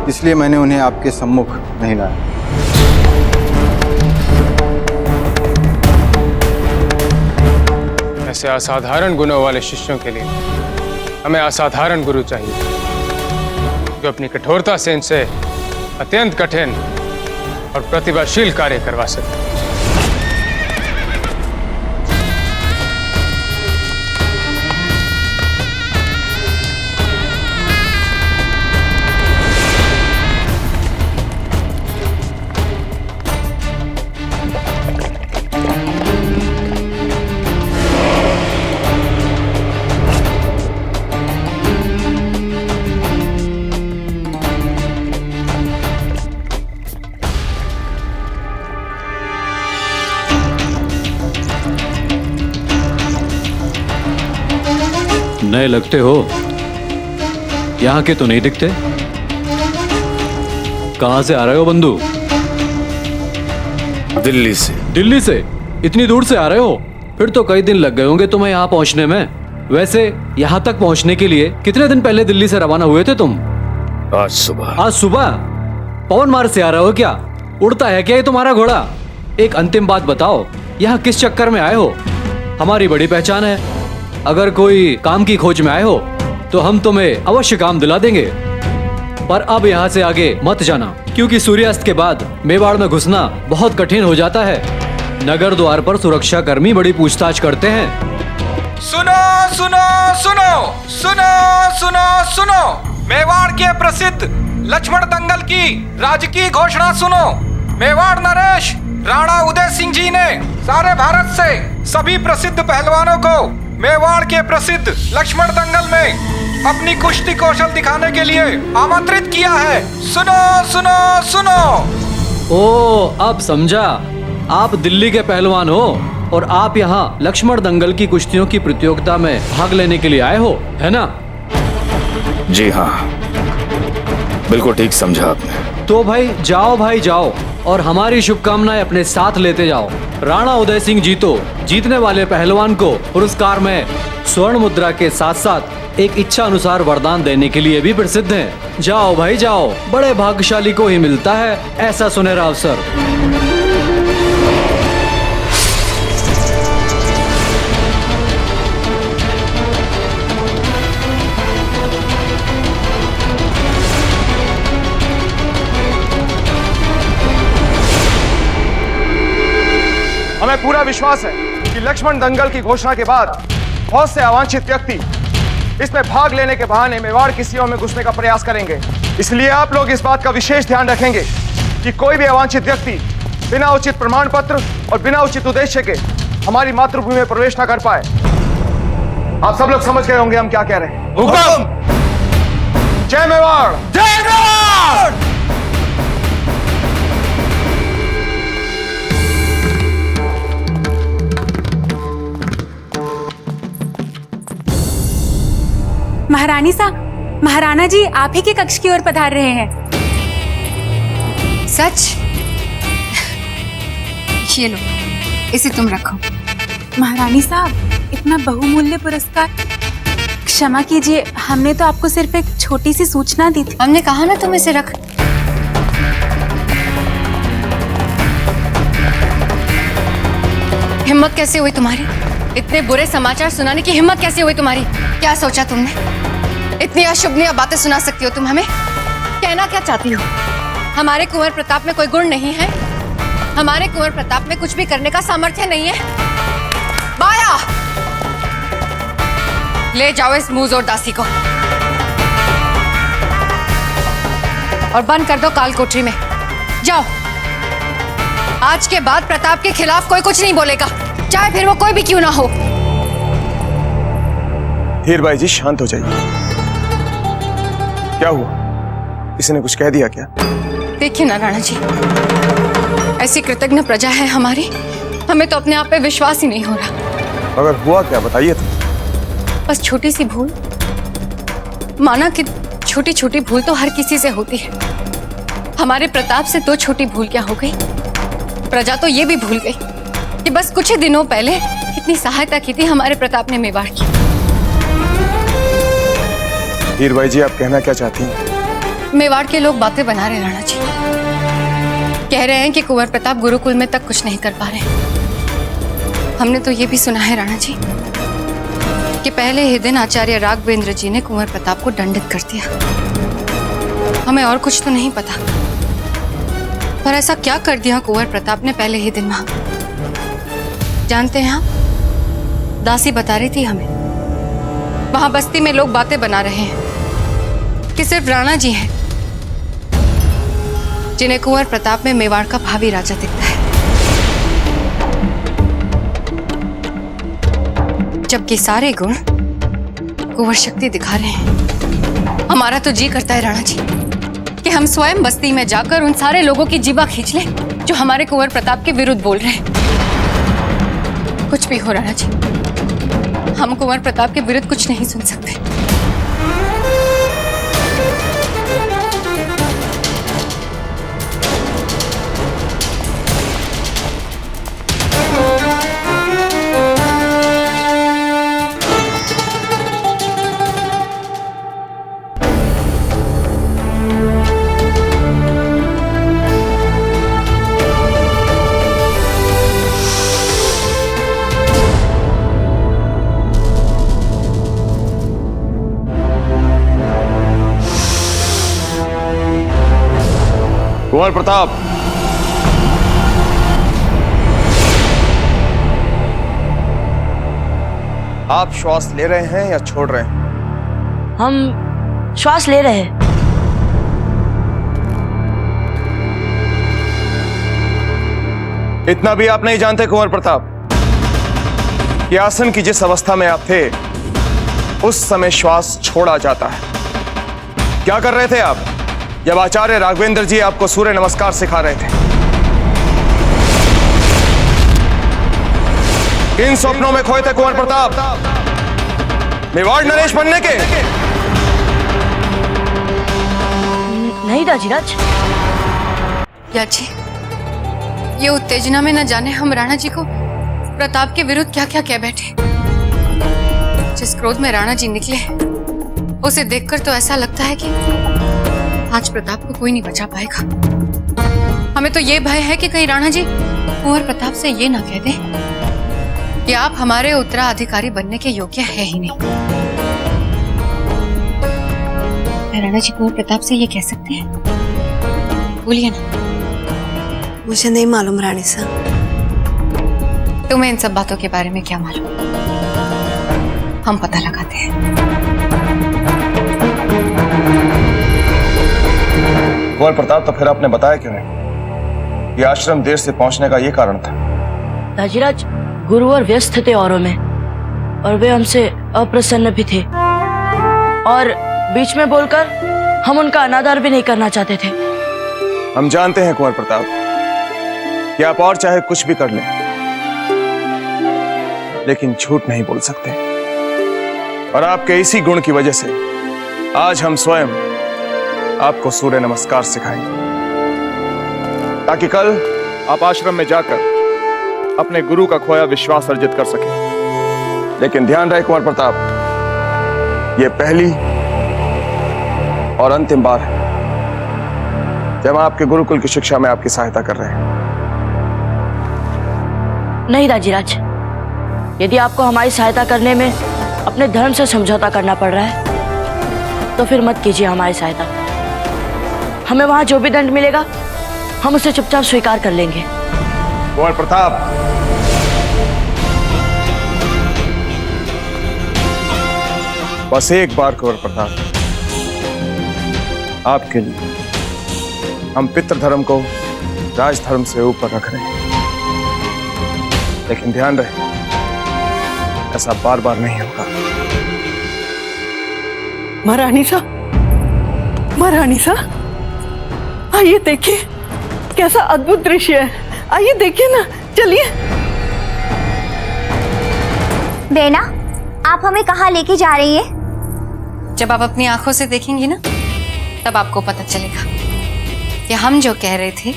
इसलिए मैंने उन्हें आपके सम्मुख नहीं लाया। ऐसे असाधारण गुणों वाले शिष्यों के लिए हमें असाधारण गुरु चाहिए, जो अपनी कठोरता से इनसे अत्यंत कठिन और प्रतिभाशील कार्य करवा सके। नए लगते हो, यहाँ के तो नहीं दिखते। कहां से आ रहे हो बंधु? दिल्ली से। दिल्ली से? इतनी दूर से आ रहे हो? फिर तो कई दिन लग गए होंगे तुम्हें यहाँ पहुंचने में। वैसे यहाँ तक पहुंचने के लिए कितने दिन पहले दिल्ली से रवाना हुए थे तुम? आज सुबह। आज सुबह? पवन मार्ग से आ रहे हो क्या? उड़ता है क्या ये तुम्हारा घोड़ा? एक अंतिम बात बताओ, यहाँ किस चक्कर में आए हो? हमारी बड़ी पहचान है, अगर कोई काम की खोज में आए हो तो हम तुम्हें अवश्य काम दिला देंगे। पर अब यहाँ से आगे मत जाना, क्योंकि सूर्यास्त के बाद मेवाड़ में घुसना बहुत कठिन हो जाता है। नगर द्वार पर सुरक्षा कर्मी बड़ी पूछताछ करते हैं। सुनो सुनो सुनो सुनो सुनो सुनो, मेवाड़ के प्रसिद्ध लक्ष्मण दंगल की राजकीय घोषणा सुनो। मेवाड़ नरेश राणा उदय सिंह जी ने सारे भारत से सभी प्रसिद्ध पहलवानों को मेवाड़ के प्रसिद्ध लक्ष्मण दंगल में अपनी कुश्ती कौशल दिखाने के लिए आमंत्रित किया है। सुनो सुनो सुनो। ओ, अब समझा। आप दिल्ली के पहलवान हो और आप यहाँ लक्ष्मण दंगल की कुश्तियों की प्रतियोगिता में भाग लेने के लिए आए हो, है ना? जी हाँ, बिल्कुल ठीक समझा आपने। तो भाई जाओ और हमारी शुभकामनाएं अपने साथ लेते जाओ। राणा उदय सिंह जी तो जीतने वाले पहलवान को पुरस्कार में स्वर्ण मुद्रा के साथ साथ एक इच्छा अनुसार वरदान देने के लिए भी प्रसिद्ध हैं। जाओ भाई जाओ, बड़े भाग्यशाली को ही मिलता है ऐसा सुनहरा अवसर। हमें पूरा विश्वास है कि लक्ष्मण दंगल की घोषणा के बाद बहुत से अवांछित व्यक्ति इसमें भाग लेने के बहाने मेवाड़ की सीमाओं में घुसने का प्रयास करेंगे। इसलिए आप लोग इस बात का विशेष ध्यान रखेंगे कि कोई भी अवांछित व्यक्ति बिना उचित प्रमाण पत्र और बिना उचित उद्देश्य के हमारी मातृभूमि में प्रवेश न कर पाए। आप सब लोग समझ गए होंगे हम क्या कह रहे हैं। हुकुम। जय मेवाड़। जय मेवाड़। महारानी साहब, महाराणा जी आप ही के कक्ष की ओर पधार रहे हैं। सच? ये लो, इसे तुम रखो। महारानी साहब, इतना बहुमूल्य पुरस्कार। क्षमा कीजिए, हमने तो आपको सिर्फ एक छोटी सी सूचना दी थी। हमने कहा ना तुम इसे रख। हिम्मत कैसे हुई तुम्हारी? इतने बुरे समाचार सुनाने की हिम्मत कैसे हुई तुम्हारी? क्या सोचा तुमने? इतनी अशुभनीय बातें सुना सकती हो तुम हमें? कहना क्या चाहती हो? हमारे कुंवर प्रताप में कोई गुण नहीं है? हमारे कुंवर प्रताप में कुछ भी करने का सामर्थ्य नहीं है? माया, ले जाओ इस मुंहजोर दासी को और बंद कर दो काल कोठरी में। जाओ। आज के बाद प्रताप के खिलाफ कोई कुछ नहीं बोलेगा, चाहे फिर वो कोई भी क्यों ना हो। हीरबाई जी शांत हो जाइए। क्या हुआ? किसी ने कुछ कह दिया क्या? देखिए ना राणा जी, ऐसी कृतज्ञ प्रजा है हमारी, हमें तो अपने आप पे विश्वास ही नहीं हो रहा। अगर हुआ क्या बताइए तो। बस छोटी सी भूल। माना कि छोटी छोटी भूल तो हर किसी से होती है। हमारे प्रताप से तो छोटी भूल क्या हो गई, प्रजा तो ये भी भूल गई कि बस कुछ ही दिनों पहले कितनी सहायता की थी हमारे प्रताप ने मेवाड़ की। हीरबाई जी, आप कहना क्या चाहती हैं? मेवाड़ के लोग बातें बना रहे राणा जी, कह रहे हैं कि कुंवर प्रताप गुरुकुल में तक कुछ नहीं कर पा रहे। हमने तो ये भी सुना है राणा जी कि पहले ही दिन आचार्य राघवेंद्र जी ने कुंवर प्रताप को दंडित कर दिया। हमें और कुछ तो नहीं पता, पर ऐसा क्या कर दिया कुंवर प्रताप ने पहले ही दिन वहां? जानते हैं आप, दासी बता रही थी हमें, वहां बस्ती में लोग बातें बना रहे हैं कि सिर्फ राणा जी हैं जिन्हें कुंवर प्रताप में मेवाड़ का भावी राजा दिखता है, जबकि सारे गुण कुंवर शक्ति दिखा रहे हैं। हमारा तो जी करता है राणा जी कि हम स्वयं बस्ती में जाकर उन सारे लोगों की जीवा खींच लें जो हमारे कुंवर प्रताप के विरुद्ध बोल रहे हैं। कुछ भी हो राणा जी, हम कुंवर प्रताप के विरुद्ध कुछ नहीं सुन सकते। कुंवर प्रताप, आप श्वास ले रहे हैं या छोड़ रहे हैं? हम श्वास ले रहे हैं। इतना भी आप नहीं जानते कुंवर प्रताप कि आसन की जिस अवस्था में आप थे उस समय श्वास छोड़ा जाता है। क्या कर रहे थे आप जब आचार्य राघवेंद्र जी आपको सूर्य नमस्कार सिखा रहे थे? किन स्वप्नों में खोए थे कुंवर प्रताप? मेवाड़ नरेश बनने के? नहीं दाजीराज। याची, ये उत्तेजना में न जाने हम राणा जी को प्रताप के विरुद्ध क्या क्या कह बैठे। जिस क्रोध में राणा जी निकले उसे देखकर तो ऐसा लगता है कि आज प्रताप को कोई नहीं बचा पाएगा। हमें तो ये भय है कि कहीं राणा जी कुंवर प्रताप से ये ना कह दें कि आप हमारे उत्तराधिकारी बनने के योग्य है ही नहीं। राणा जी कुंवर प्रताप से ये कह सकते हैं? बोलिए ना। मुझे नहीं मालूम रानी साहब। तुम्हें इन सब बातों के बारे में क्या मालूम? हम पता लगाते हैं। कुंवर प्रताप, तो फिर आपने बताया क्यों नहीं? ये आश्रम देर से पहुंचने का ये कारण था। दाजीराज, गुरुवर व्यस्त थे औरों में और वे हमसे अप्रसन्न भी थे, और बीच में बोलकर हम उनका अनादर भी नहीं करना चाहते थे। हम जानते हैं कुंवर प्रताप कि आप और चाहे कुछ भी कर लें लेकिन झूठ नहीं बोल सकते, और आपके इसी गुण की वजह से आज हम स्वयं आपको सूर्य नमस्कार सिखाएंगे ताकि कल आप आश्रम में जाकर अपने गुरु का खोया विश्वास अर्जित कर सके। लेकिन ध्यान रहे कुंवर प्रताप, यह पहली और अंतिम बार है जब आपके गुरुकुल की शिक्षा में आपकी सहायता कर रहे हैं। नहीं दाजीराज, यदि आपको हमारी सहायता करने में अपने धर्म से समझौता करना पड़ रहा है तो फिर मत कीजिए हमारी सहायता। हमें वहां जो भी दंड मिलेगा हम उसे चुपचाप स्वीकार कर लेंगे। कुंवर प्रताप, बस एक बार कुंवर प्रताप, आपके लिए हम पितृधर्म को राजधर्म से ऊपर रख रहे हैं, लेकिन ध्यान रहे ऐसा बार बार नहीं होगा। महारानी साहब, महारानी साहब, आइए देखिए कैसा अद्भुत दृश्य है। आइए देखिए ना, चलिए। बेना, आप हमें कहाँ लेके जा रही हैं? जब आप अपनी आंखों से देखेंगी ना तब आपको पता चलेगा कि हम जो कह रहे थे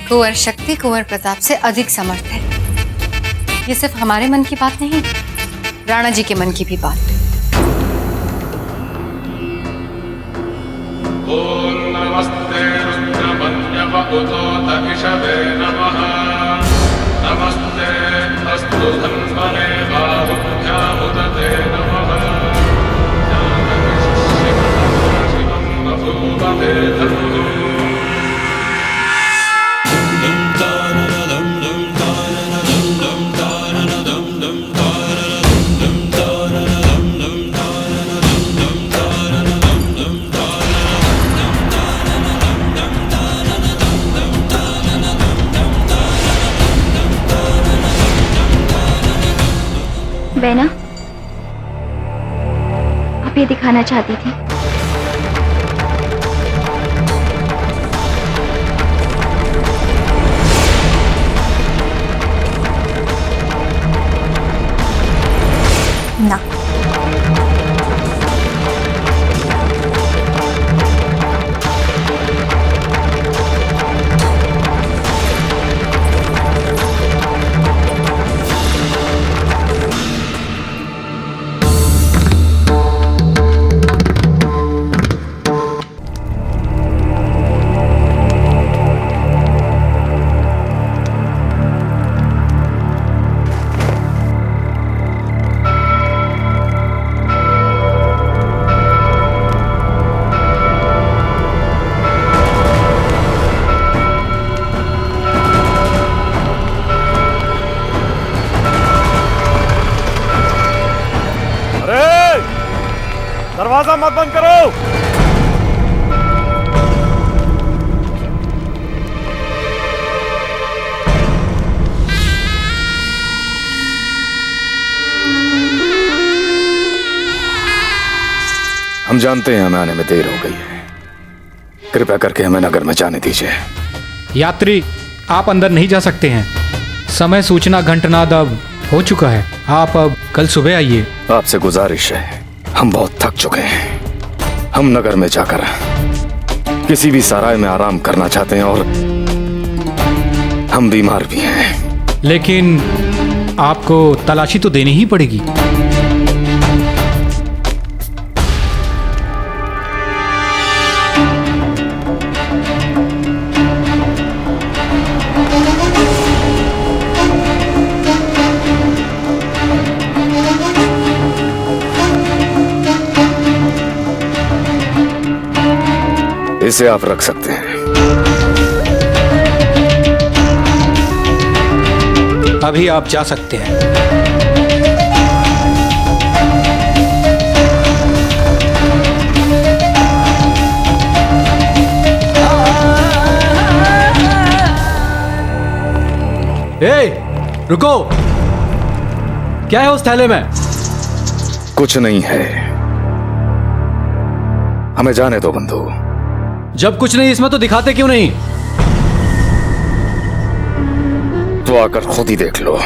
कुंवर शक्ति कुंवर प्रताप से अधिक समर्थ है। ये सिर्फ हमारे मन की बात नहीं, राणा जी के मन की भी बात है। नमस्ते नमस्ते अस्तु धन्वने बाहुभ्यामुदते बैना, आप ये दिखाना चाहती थी। ना, दरवाजा मत बंद करो। हम जानते हैं हमें आने में देर हो गई है, कृपया करके हमें नगर में जाने दीजिए। यात्री, आप अंदर नहीं जा सकते हैं। समय सूचना घंटनाद अब हो चुका है। आप अब कल सुबह आइए। आपसे गुजारिश है, हम बहुत थक चुके हैं। हम नगर में जाकर किसी भी सराय में आराम करना चाहते हैं और हम बीमार भी हैं। लेकिन आपको तलाशी तो देनी ही पड़ेगी। इसे आप रख सकते हैं। अभी आप जा सकते हैं। रुको, क्या है उस थैले में? कुछ नहीं है, हमें जाने दो बंधु। जब कुछ नहीं इसमें तो दिखाते क्यों नहीं? तो आकर खुद ही देख लो।